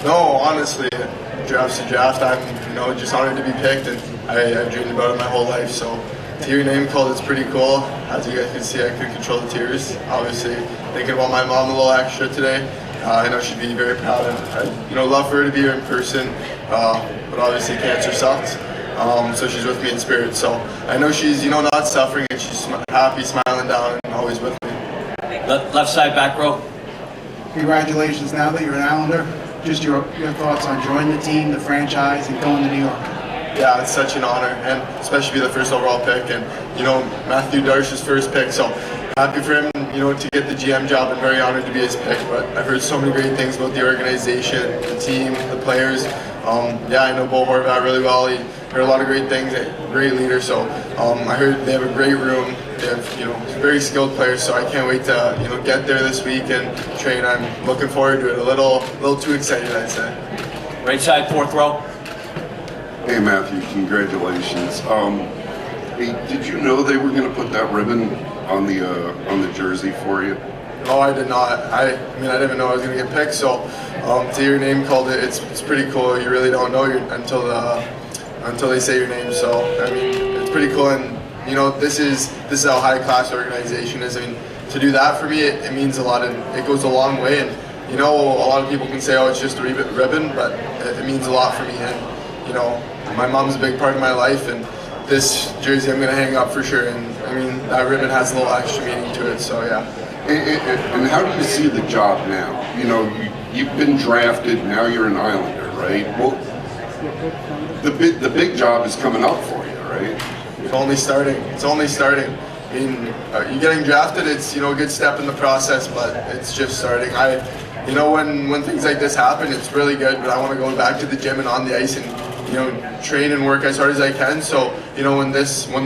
No, honestly, draft's a draft. I'm, just honored to be picked, and I've dreamed about it my whole life. So to hear your name called, it's pretty cool. As you guys can see, I couldn't control the tears. Obviously, thinking about my mom a little extra today. I know she'd be very proud, and I'd, love for her to be here in person. But obviously, cancer sucks. So she's with me in spirit. So I know she's, not suffering, and she's happy, smiling down, and always with me. Left side, back row. Congratulations, now that you're an Islander, just your thoughts on joining the team, the franchise, and going to New York. Yeah, it's such an honor, and especially be the first overall pick, and Matthew Darsh's first pick, so happy for him, to get the GM job, and very honored to be his pick. But I've heard so many great things about the organization, the team, the players. I know Bo Horvat really well. He heard a lot of great things, great leader. So I heard they have a great room. They have very skilled players. So I can't wait to get there this week and train. I'm looking forward to it. A little too excited, I'd say. Right side, fourth row. Hey Matthew, congratulations. Hey, did you know they were going to put that ribbon on the jersey for you? No, I did not. I didn't even know I was going to get picked. So to hear your name called, it's pretty cool. You really don't know until they say your name. So it's pretty cool. And this is how high class organization is. To do that for me, it means a lot, and it goes a long way. And a lot of people can say, oh, it's just a ribbon, but it means a lot for me. And my mom's a big part of my life, and this jersey I'm going to hang up for sure. And that ribbon has a little extra meaning to it. So yeah. And how do you see the job now? You've been drafted, now you're an Islander, right? Well, the big job is coming up for you, right? It's only starting. You getting drafted, it's a good step in the process, but it's just starting. When things like this happen, it's really good, but I want to go back to the gym and on the ice and train and work as hard as I can. So when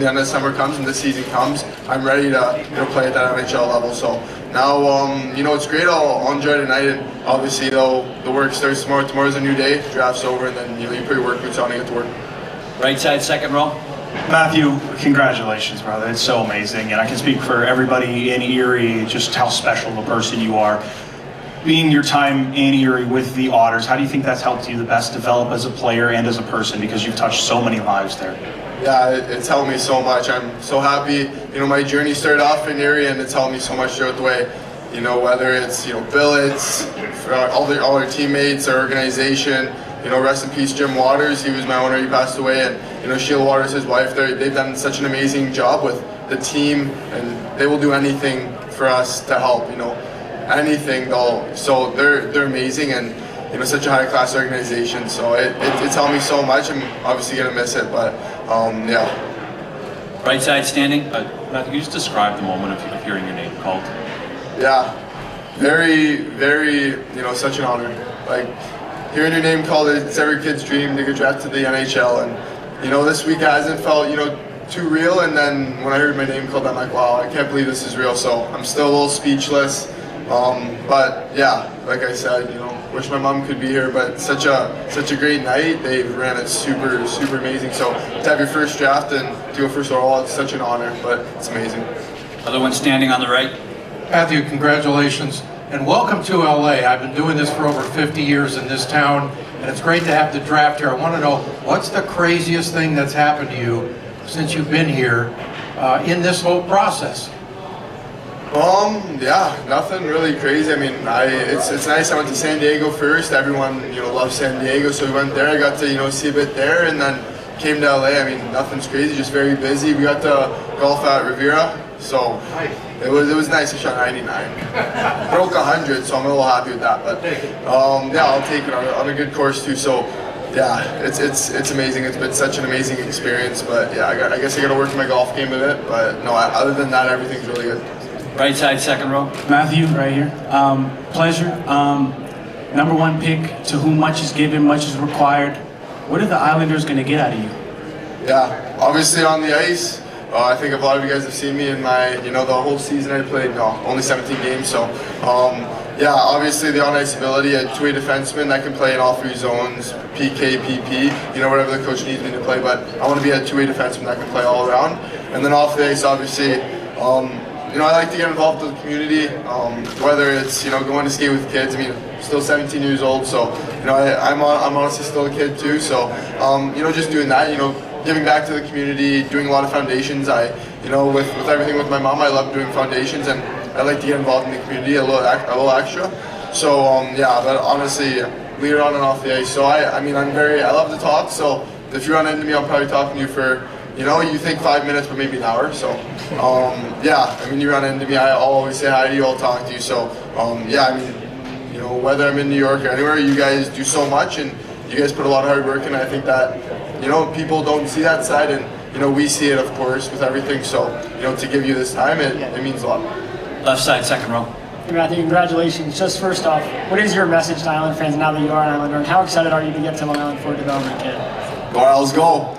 the end of summer comes and this season comes, I'm ready to play at that NHL level. So now it's great. I'll enjoy tonight, and obviously though the work starts tomorrow. Tomorrow's a new day. Draft's over, and then you put your work boots on and get to work. Right side, second row. Matthew, congratulations, brother. It's so amazing, and I can speak for everybody in Erie just how special of a person you are. Being your time in Erie with the Otters, how do you think that's helped you the best develop as a player and as a person, because you've touched so many lives there? Yeah, it's helped me so much. I'm so happy. My journey started off in Erie, and it's helped me so much throughout the way. Whether it's Billets, all our teammates, our organization. Rest in peace, Jim Waters. He was my owner. He passed away, and Sheila Waters, his wife. They've done such an amazing job with the team, and they will do anything for us to help. Anything though. So they're amazing, and such a high class organization. So it's helped me so much. I'm obviously gonna miss it, but yeah. Right side standing. Matthew, you just describe the moment of hearing your name called. Yeah, very, very. Such an honor. Like hearing your name called, it's every kid's dream to get drafted to the NHL, and this week hasn't felt too real. And then when I heard my name called, I'm like, wow, I can't believe this is real. So I'm still a little speechless. But yeah, like I said, wish my mom could be here, but such a great night. They ran it super amazing. So to have your first draft and to go first overall, it's such an honor, but it's amazing. Other one standing on the right. Matthew, congratulations and welcome to LA. I've been doing this for over 50 years in this town, and it's great to have the draft here. I want to know, what's the craziest thing that's happened to you since you've been here in this whole process? Yeah, nothing really crazy. It's nice. I went to San Diego first. Everyone, loves San Diego, so we went there. I got to, see a bit there, and then came to LA. Nothing's crazy, just very busy. We got to golf at Riviera, so it was nice. I shot 99, broke 100, so I'm a little happy with that. But yeah, I'll take it on a good course too. So yeah, it's amazing. It's been such an amazing experience. But yeah, I guess I got to work on my golf game a bit. But no, other than that, everything's really good. Right side, second row. Matthew, right here. Pleasure. Number one pick, to whom much is given, much is required. What are the Islanders going to get out of you? Yeah, obviously on the ice. I think a lot of you guys have seen me in my, the whole season I played. Only 17 games. So, yeah, obviously the on-ice ability, a two-way defenseman that can play in all three zones, PK, PP, whatever the coach needs me to play. But I want to be a two-way defenseman that can play all around. And then off the ice, obviously, I like to get involved with the community, whether it's, going to skate with kids. I mean, I'm still 17 years old, so, I'm honestly still a kid too. So, just doing that, giving back to the community, doing a lot of foundations. With everything with my mom, I love doing foundations, and I like to get involved in the community a little extra. So, but honestly, leader on and off the ice. So, I love to talk, so if you run into me, I'll probably talk to you for, you think 5 minutes, but maybe an hour. So, you run into me, I'll always say hi to you, I'll talk to you. So, whether I'm in New York or anywhere, you guys do so much, and you guys put a lot of hard work in. I think that, people don't see that side, and, we see it, of course, with everything. So, to give you this time, it means a lot. Left side, second row. Hey Matthew, congratulations. Just first off, what is your message to Island fans now that you are an Islander, and how excited are you to get to Long Island for a development kid? Go Isles, go!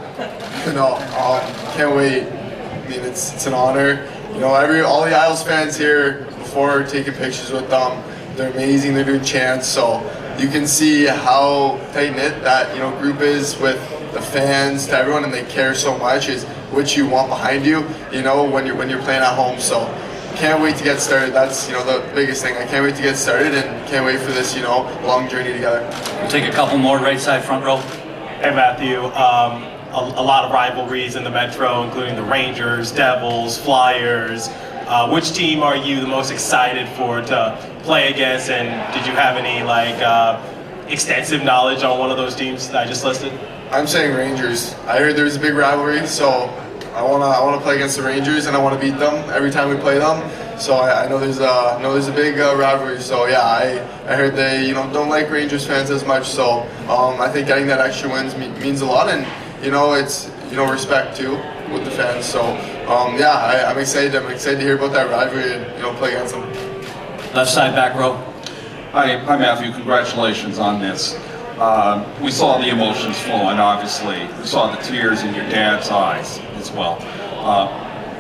Can't wait. I mean, it's an honor. All the Isles fans here, before taking pictures with them, they're amazing. They're doing chants, so you can see how tight knit that group is with the fans to everyone, and they care so much. Is what you want behind you, when you're playing at home. So can't wait to get started. That's the biggest thing. I can't wait to get started, and can't wait for this long journey together. We'll take a couple more, right side, front row. Hey Matthew, a lot of rivalries in the Metro, including the Rangers, Devils, Flyers. Which team are you the most excited for to play against, and did you have any extensive knowledge on one of those teams that I just listed? I'm saying Rangers. I heard there's a big rivalry, so I wanna play against the Rangers, and I want to beat them every time we play them. So I know there's a big rivalry. So yeah, I heard they don't like Rangers fans as much. So I think getting that extra wins means a lot, and it's respect too with the fans. So I'm excited. I'm excited to hear about that rivalry and play against them. Left side, back row. Hi Matthew, congratulations on this. We saw the emotions flowing, obviously. We saw the tears in your dad's eyes as well.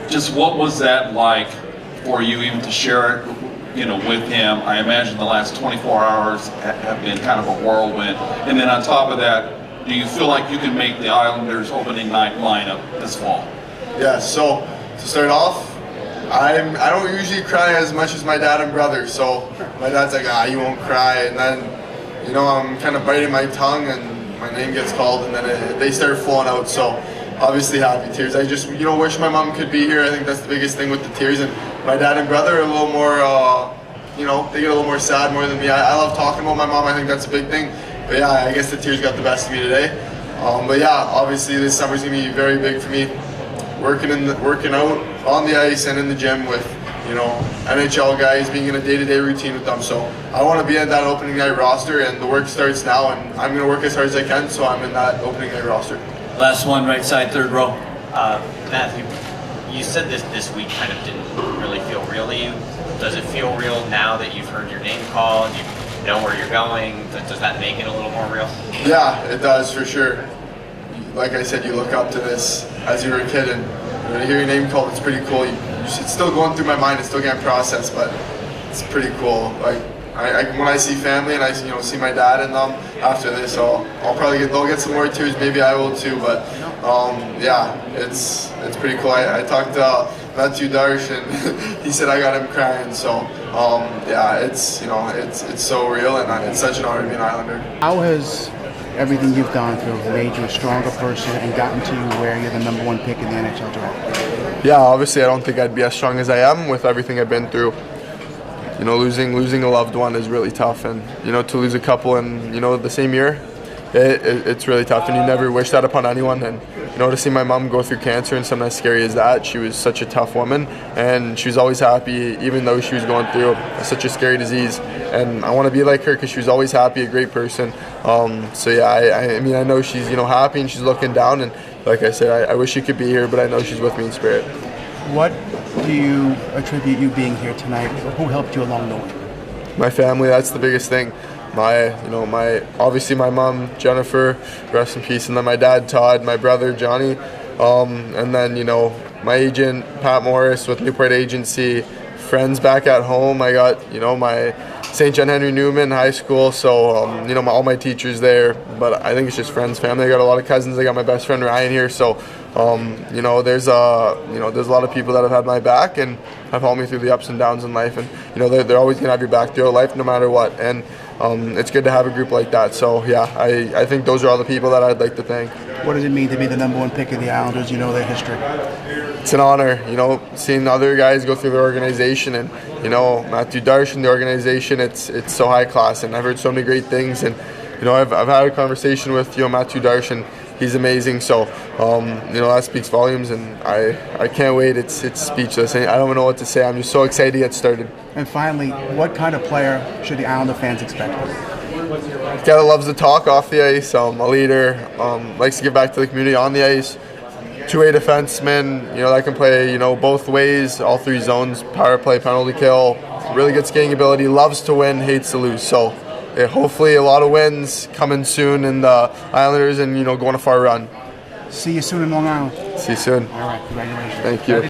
Just what was that like for you even to share it, with him? I imagine the last 24 hours have been kind of a whirlwind. And then on top of that, do you feel like you can make the Islanders opening night lineup this fall? Yeah, so to start off, I don't usually cry as much as my dad and brother. So my dad's like, you won't cry. And then, I'm kind of biting my tongue, and my name gets called, and then they start flowing out. So obviously happy tears. I just, wish my mom could be here. I think that's the biggest thing with the tears. And my dad and brother are a little more, they get a little more sad more than me. I love talking about my mom. I think that's a big thing. But yeah, I guess the tears got the best of me today. But yeah, obviously this summer's gonna be very big for me. Working out on the ice and in the gym with, NHL guys, being in a day-to-day routine with them. So I want to be at that opening night roster, and the work starts now, and I'm going to work as hard as I can, so I'm in that opening night roster. Last one, right side, third row. Matthew, you said this week kind of didn't really feel real to you. Does it feel real now that you've heard your name called, you know where you're going? Does that make it a little more real? Yeah, it does for sure. Like I said, you look up to this as you were a kid, and when you hear your name called, it's pretty cool. It's still going through my mind, it's still getting processed, but it's pretty cool. Like when I see family and I see my dad and them after this, they'll get some more tears. Maybe I will too. But yeah, it's pretty cool. I talked to Matthew Darsh, and he said I got him crying. So yeah, it's so real, and it's such an honor to be an Islander. How has everything you've gone through made you a stronger person and gotten to you where you're the #1 pick in the NHL Draft? Yeah, obviously I don't think I'd be as strong as I am with everything I've been through. Losing a loved one is really tough, and to lose a couple in the same year, it's really tough, and you never wish that upon anyone. And to see my mom go through cancer and something as scary as that, she was such a tough woman, and she was always happy even though she was going through such a scary disease. And I want to be like her because she was always happy, a great person. So yeah, I know she's happy and she's looking down, and like I said, I wish she could be here, but I know she's with me in spirit. What do you attribute you being here tonight? Who helped you along the way? My family, that's the biggest thing. Obviously my mom, Jennifer, rest in peace, and then my dad, Todd, my brother, Johnny, and then, my agent, Pat Morris with Newport Agency, friends back at home. I got, St. John Henry Newman High School, so you know, all my teachers there. But I think it's just friends, family. I got a lot of cousins. I got my best friend Ryan here, so you know, there's a lot of people that have had my back and have helped me through the ups and downs in life, and you know, they're always gonna have your back throughout life, no matter what. And it's good to have a group like that. So yeah, I think those are all the people that I'd like to thank. What does it mean to be the #1 pick of the Islanders? You know their history. It's an honor, you know, seeing other guys go through their organization, and you know, Matthew Darsh and the organization. It's so high class, and I've heard so many great things. And you know, I've had a conversation with Matthew Darsh, and he's amazing. So you know, that speaks volumes, and I can't wait. It's speechless. I don't know what to say. I'm just so excited to get started. And finally, what kind of player should the Islander fans expect? A guy that loves to talk off the ice, a leader, likes to give back to the community on the ice, two-way defenseman, you know, that can play, you know, both ways, all three zones, power play, penalty kill, really good skating ability, loves to win, hates to lose. So yeah, hopefully a lot of wins coming soon in the Islanders, and you know, going a far run. See you soon in Long Island. See you soon. All right, congratulations. Thank you.